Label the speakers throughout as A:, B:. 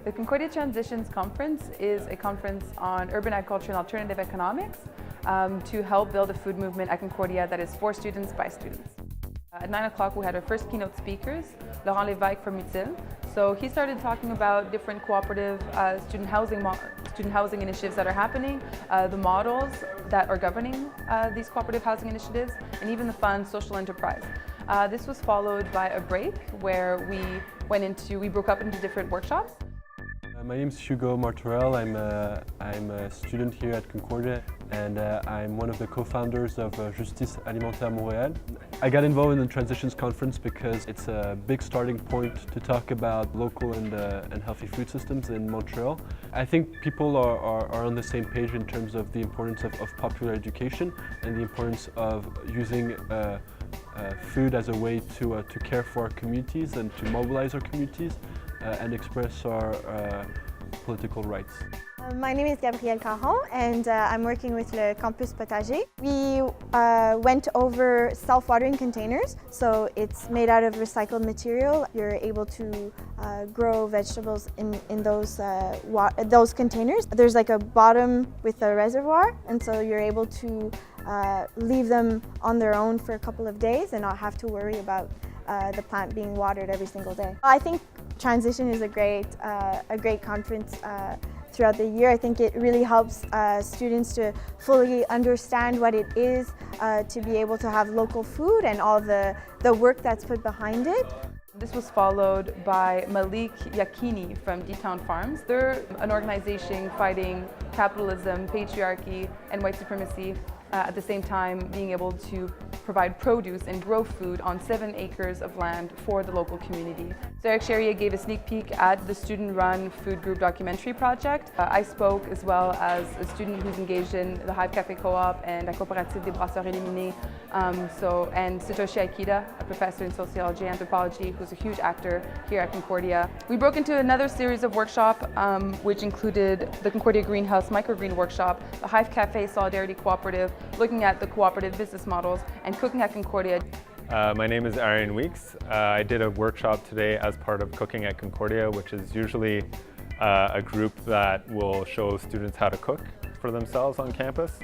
A: The Concordia Transitions conference is a conference on urban agriculture and alternative economics to help build a food movement at Concordia that is for students by students. At 9 o'clock we had our first keynote speakers, Laurent Lévesque from Util. So he started talking about different cooperative student housing initiatives that are happening, the models that are governing these cooperative housing initiatives, and even the fund social enterprise. This was followed by a break where we broke up into different workshops.
B: My name is Hugo Martorell. I'm a student here at Concordia, and I'm one of the co-founders of Justice Alimentaire Montréal. I got involved in the Transitions Conference because it's a big starting point to talk about local and healthy food systems in Montreal. I think people are on the same page in terms of the importance of popular education and the importance of using food as a way to care for our communities and to mobilize our communities and express our political rights.
C: My name is Gabrielle Caron and I'm working with Le Campus Potager. We went over self-watering containers, so it's made out of recycled material. You're able to grow vegetables in those containers. There's like a bottom with a reservoir, and so you're able to leave them on their own for a couple of days and not have to worry about the plant being watered every single day. I think Transition is a great conference throughout the year. I think it really helps students to fully understand what it is to be able to have local food and all the work that's put behind it.
A: This was followed by Malik Yakini from D-Town Farms. They're an organization fighting capitalism, patriarchy, and white supremacy, at the same time being able to provide produce and grow food on 7 acres of land for the local community. So Eric Charrier gave a sneak peek at the student-run food group documentary project. I spoke as well as a student who's engaged in the Hive Cafe Co-op and La Coopérative des Brasseurs Éliminés. And Satoshi Aikida, a professor in sociology and anthropology, who's a huge actor here at Concordia. We broke into another series of workshops, which included the Concordia Greenhouse Microgreen Workshop, the Hive Cafe Solidarity Cooperative, looking at the cooperative business models, and Cooking at Concordia.
D: My name is Arian Weeks. I did a workshop today as part of Cooking at Concordia, which is usually a group that will show students how to cook for themselves on campus.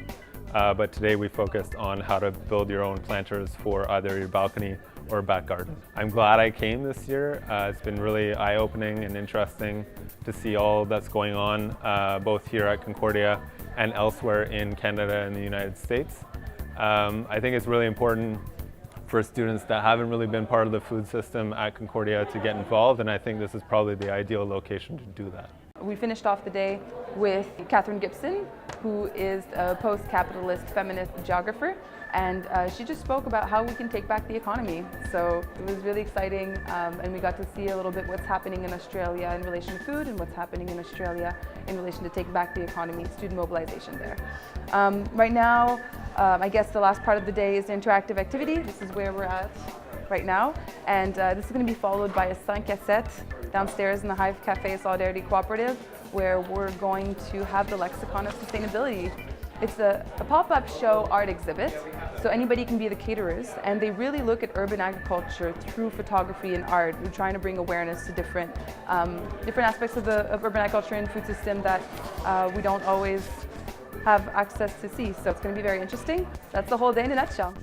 D: But today we focused on how to build your own planters for either your balcony or back garden. I'm glad I came this year. It's been really eye-opening and interesting to see all that's going on both here at Concordia and elsewhere in Canada and the United States. I think it's really important for students that haven't really been part of the food system at Concordia to get involved, and I think this is probably the ideal location to do that.
A: We finished off the day with Catherine Gibson, who is a post-capitalist feminist geographer, and she just spoke about how we can take back the economy. So it was really exciting, and we got to see a little bit what's happening in Australia in relation to food and what's happening in Australia in relation to take back the economy, student mobilization there. Right now, I guess the last part of the day is interactive activity. This is where we're at right now, and this is going to be followed by a 5 à 7 downstairs in the Hive Cafe Solidarity Cooperative, where we're going to have the lexicon of sustainability. It's a pop-up show art exhibit, so anybody can be the caterers, and they really look at urban agriculture through photography and art. We're trying to bring awareness to different aspects of urban agriculture and food system that we don't always have access to see, so it's going to be very interesting. That's the whole day in a nutshell.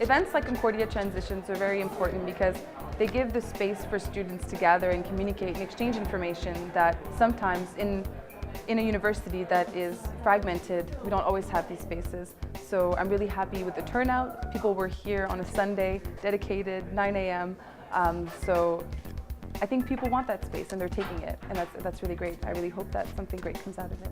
A: Events like Concordia Transitions are very important because they give the space for students to gather and communicate and exchange information that sometimes in a university that is fragmented, we don't always have these spaces. So I'm really happy with the turnout. People were here on a Sunday, dedicated, 9 a.m. So I think people want that space and they're taking it, and that's really great. I really hope that something great comes out of it.